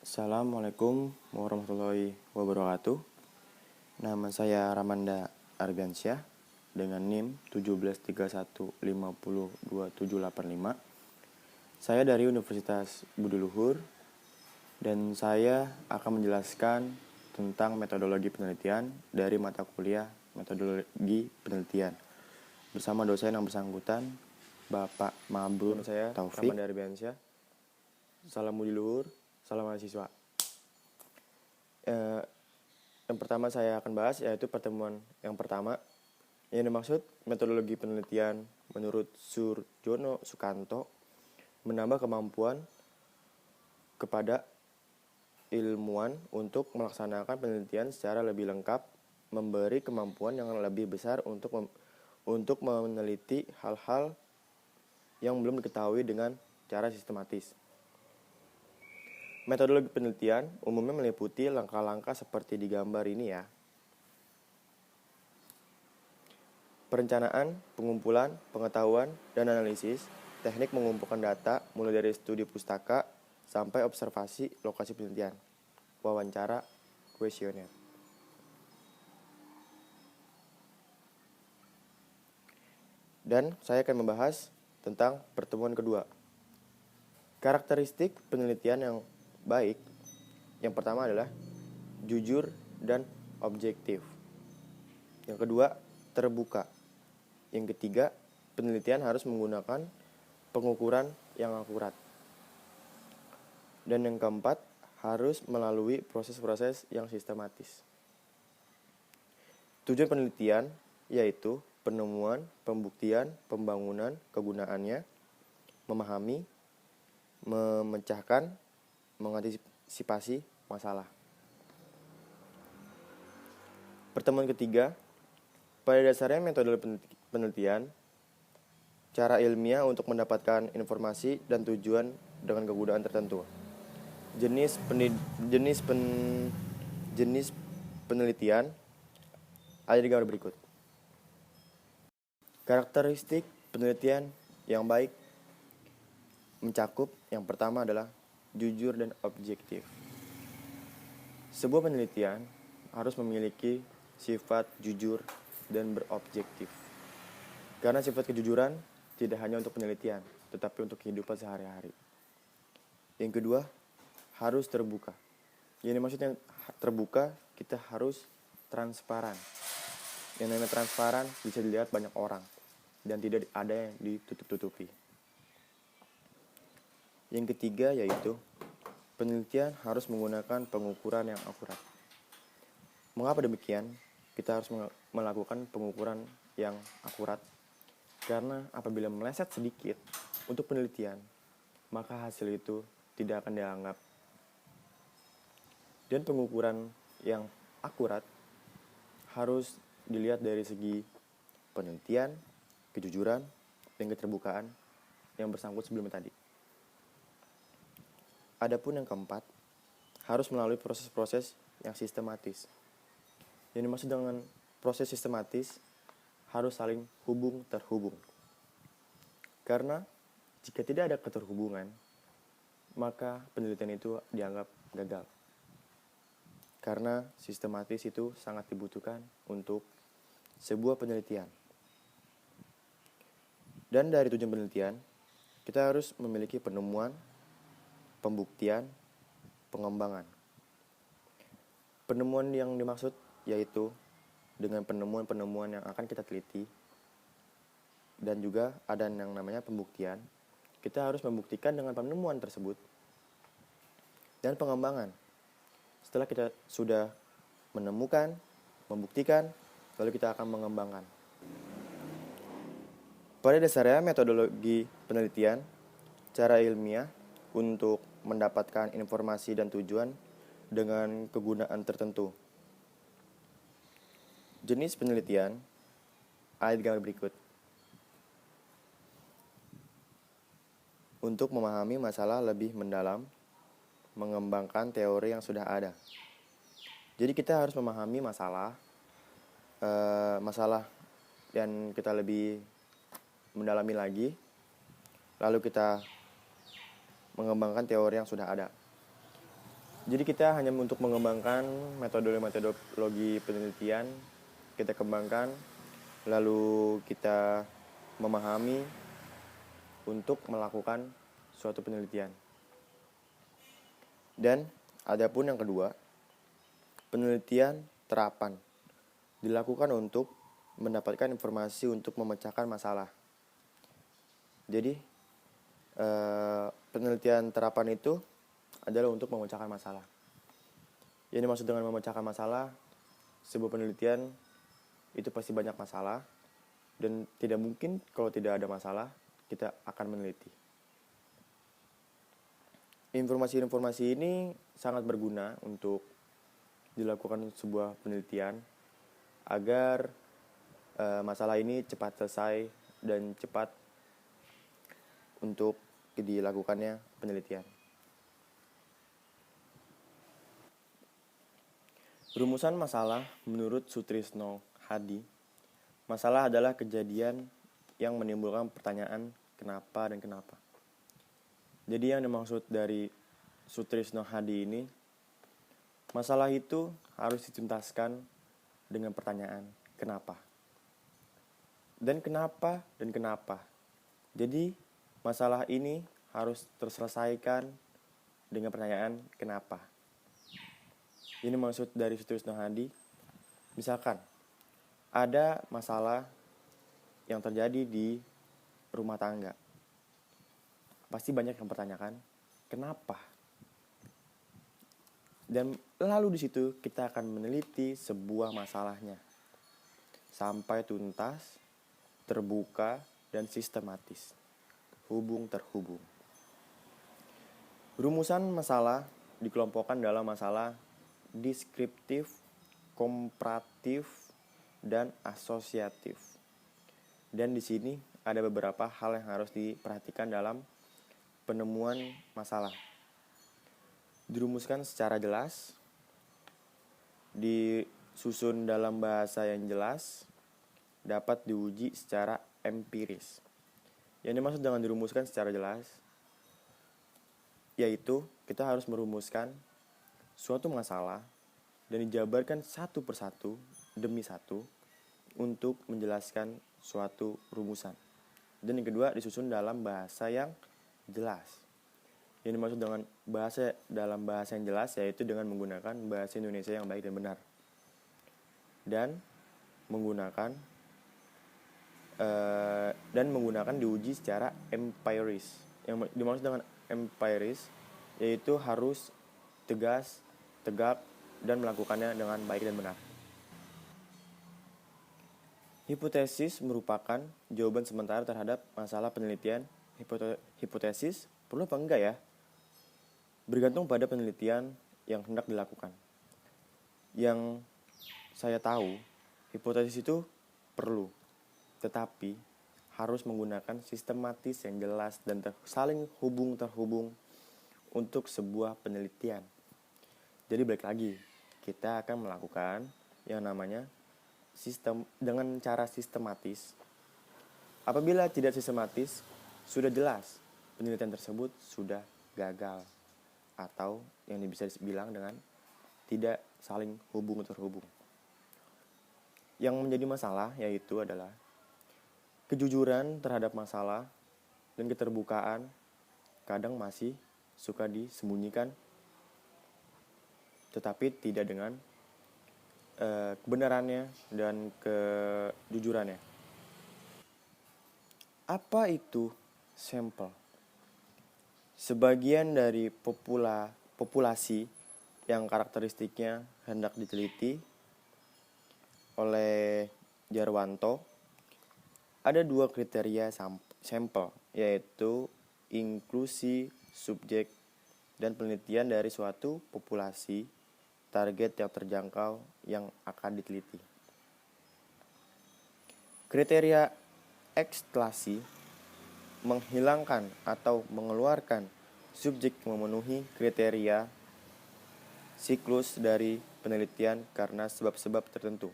Assalamualaikum warahmatullahi wabarakatuh. Nama saya Ramanda Arbiansyah dengan NIM 1731502785. Saya dari Universitas Budi Luhur dan saya akan menjelaskan tentang metodologi penelitian dari mata kuliah metodologi penelitian bersama dosen yang bersangkutan Bapak Mabrur Taufik. Ramanda Arbiansyah. Salam Budi Luhur. Salam mahasiswa. Yang pertama saya akan bahas yaitu pertemuan yang pertama. Yang dimaksud metodologi penelitian menurut Surjono Sukanto menambah kemampuan kepada ilmuwan untuk melaksanakan penelitian secara lebih lengkap, memberi kemampuan yang lebih besar untuk meneliti hal-hal yang belum diketahui dengan cara sistematis. Metodologi penelitian umumnya meliputi langkah-langkah seperti digambar ini ya. Perencanaan, pengumpulan, pengetahuan, dan analisis, teknik mengumpulkan data mulai dari studi pustaka sampai observasi lokasi penelitian, wawancara, kuesioner. Dan saya akan membahas tentang pertemuan kedua. Karakteristik penelitian yang baik, yang pertama adalah jujur dan objektif. Yang kedua, terbuka. Yang ketiga, penelitian harus menggunakan pengukuran yang akurat. Dan yang keempat, harus melalui proses-proses yang sistematis. Tujuan penelitian yaitu penemuan, pembuktian, pembangunan, kegunaannya, memahami, memecahkan, mengantisipasi masalah. Pertemuan ketiga, pada dasarnya metode penelitian, cara ilmiah untuk mendapatkan informasi dan tujuan dengan kegunaan tertentu. Jenis penelitian ada di gambar berikut. Karakteristik penelitian yang baik mencakup yang pertama adalah jujur dan objektif. Sebuah penelitian harus memiliki sifat jujur dan berobjektif. Karena sifat kejujuran tidak hanya untuk penelitian, tetapi untuk kehidupan sehari-hari. Yang kedua, harus terbuka. Yang maksudnya terbuka, kita harus transparan. Yang namanya transparan bisa dilihat banyak orang dan tidak ada yang ditutup-tutupi. Yang ketiga yaitu penelitian harus menggunakan pengukuran yang akurat. Mengapa demikian? Kita harus melakukan pengukuran yang akurat karena apabila meleset sedikit untuk penelitian, maka hasil itu tidak akan dianggap. Dan pengukuran yang akurat harus dilihat dari segi penelitian, kejujuran, dan keterbukaan yang bersangkut sebelumnya tadi. Adapun yang keempat, harus melalui proses-proses yang sistematis. Yang dimaksud dengan proses sistematis, harus saling terhubung. Karena jika tidak ada keterhubungan, maka penelitian itu dianggap gagal. Karena sistematis itu sangat dibutuhkan untuk sebuah penelitian. Dan dari tujuan penelitian, kita harus memiliki penemuan, pembuktian, pengembangan. Penemuan yang dimaksud yaitu dengan penemuan-penemuan yang akan kita teliti. Dan juga ada yang namanya pembuktian. Kita harus membuktikan dengan penemuan tersebut. Dan pengembangan. Setelah kita sudah menemukan, membuktikan, lalu kita akan mengembangkan. Pada dasarnya metodologi penelitian, cara ilmiah untuk mendapatkan informasi dan tujuan dengan kegunaan tertentu. Jenis penelitian ada di gambar berikut. Untuk memahami masalah lebih mendalam, mengembangkan teori yang sudah ada. Jadi kita harus memahami masalah dan kita lebih mendalami lagi, lalu kita mengembangkan teori yang sudah ada. Jadi kita hanya untuk mengembangkan metodologi penelitian, kita kembangkan, lalu kita memahami untuk melakukan suatu penelitian. Dan adapun yang kedua, penelitian terapan dilakukan untuk mendapatkan informasi untuk memecahkan masalah. Jadi penelitian terapan itu adalah untuk memecahkan masalah. Yang dimaksud dengan memecahkan masalah, sebuah penelitian itu pasti banyak masalah, dan tidak mungkin kalau tidak ada masalah kita akan meneliti. Informasi-informasi ini sangat berguna untuk dilakukan sebuah penelitian agar masalah ini cepat selesai dan cepat untuk dilakukannya penelitian. Rumusan masalah menurut Sutrisno Hadi, masalah adalah kejadian yang menimbulkan pertanyaan kenapa dan kenapa. Jadi yang dimaksud dari Sutrisno Hadi ini, masalah itu harus dituntaskan dengan pertanyaan kenapa. Dan kenapa dan kenapa. Jadi masalah ini harus terselesaikan dengan pertanyaan kenapa. Ini maksud dari Sutrisno Hadi. Misalkan ada masalah yang terjadi di rumah tangga. Pasti banyak yang mempertanyakan kenapa. Dan lalu di situ kita akan meneliti sebuah masalahnya sampai tuntas, terbuka, dan sistematis. Hubung terhubung. Rumusan masalah dikelompokkan dalam masalah deskriptif, komparatif, dan asosiatif. Dan di sini ada beberapa hal yang harus diperhatikan dalam penemuan masalah. Dirumuskan secara jelas, disusun dalam bahasa yang jelas, dapat diuji secara empiris. Yang dimaksud dengan dirumuskan secara jelas, yaitu kita harus merumuskan suatu masalah dan dijabarkan satu persatu demi satu untuk menjelaskan suatu rumusan. Dan yang kedua, disusun dalam bahasa yang jelas. Yang dimaksud dengan dalam bahasa yang jelas yaitu dengan menggunakan bahasa Indonesia yang baik dan benar. Dan menggunakan diuji secara empiris. Yang dimaksud dengan empiris yaitu harus tegas, tegak, dan melakukannya dengan baik dan benar. Hipotesis merupakan jawaban sementara terhadap masalah penelitian. Hipotesis perlu apa enggak ya? Bergantung pada penelitian yang hendak dilakukan. Yang saya tahu, hipotesis itu perlu, tetapi harus menggunakan sistematis yang jelas dan saling terhubung untuk sebuah penelitian. Jadi balik lagi, kita akan melakukan yang namanya sistem dengan cara sistematis. Apabila tidak sistematis, sudah jelas penelitian tersebut sudah gagal atau yang bisa dibilang dengan tidak saling terhubung. Yang menjadi masalah yaitu adalah kejujuran terhadap masalah dan keterbukaan kadang masih suka disembunyikan, tetapi tidak dengan kebenarannya dan kejujurannya. Apa itu sampel? Sebagian dari populasi yang karakteristiknya hendak diteliti oleh Jarwanto, ada dua kriteria sampel, yaitu inklusi subjek dan penelitian dari suatu populasi target yang terjangkau yang akan diteliti. Kriteria eksklasi menghilangkan atau mengeluarkan subjek yang memenuhi kriteria siklus dari penelitian karena sebab-sebab tertentu.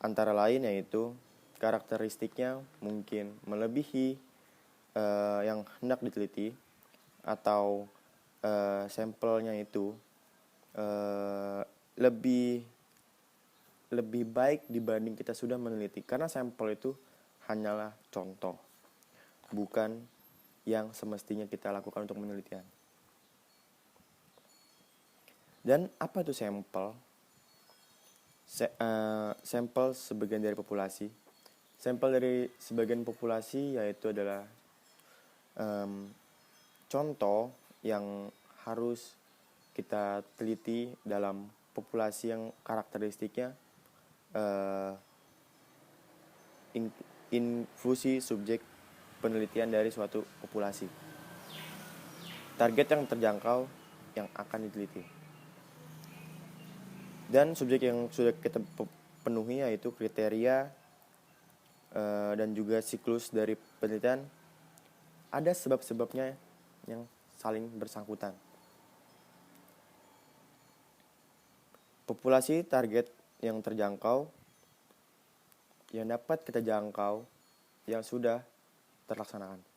Antara lain yaitu karakteristiknya mungkin melebihi yang hendak diteliti, atau sampelnya itu lebih baik dibanding kita sudah meneliti, karena sampel itu hanyalah contoh, bukan yang semestinya kita lakukan untuk penelitian. Dan apa itu sampel? Sampel sebagian dari populasi. Sampel dari sebagian populasi yaitu adalah contoh yang harus kita teliti dalam populasi yang karakteristiknya infusi subjek penelitian dari suatu populasi. Target yang terjangkau yang akan diteliti. Dan subjek yang sudah kita penuhi yaitu kriteria dan juga siklus dari penelitian. Ada sebab-sebabnya yang saling bersangkutan. Populasi target yang terjangkau, yang dapat kita jangkau, yang sudah terlaksanakan.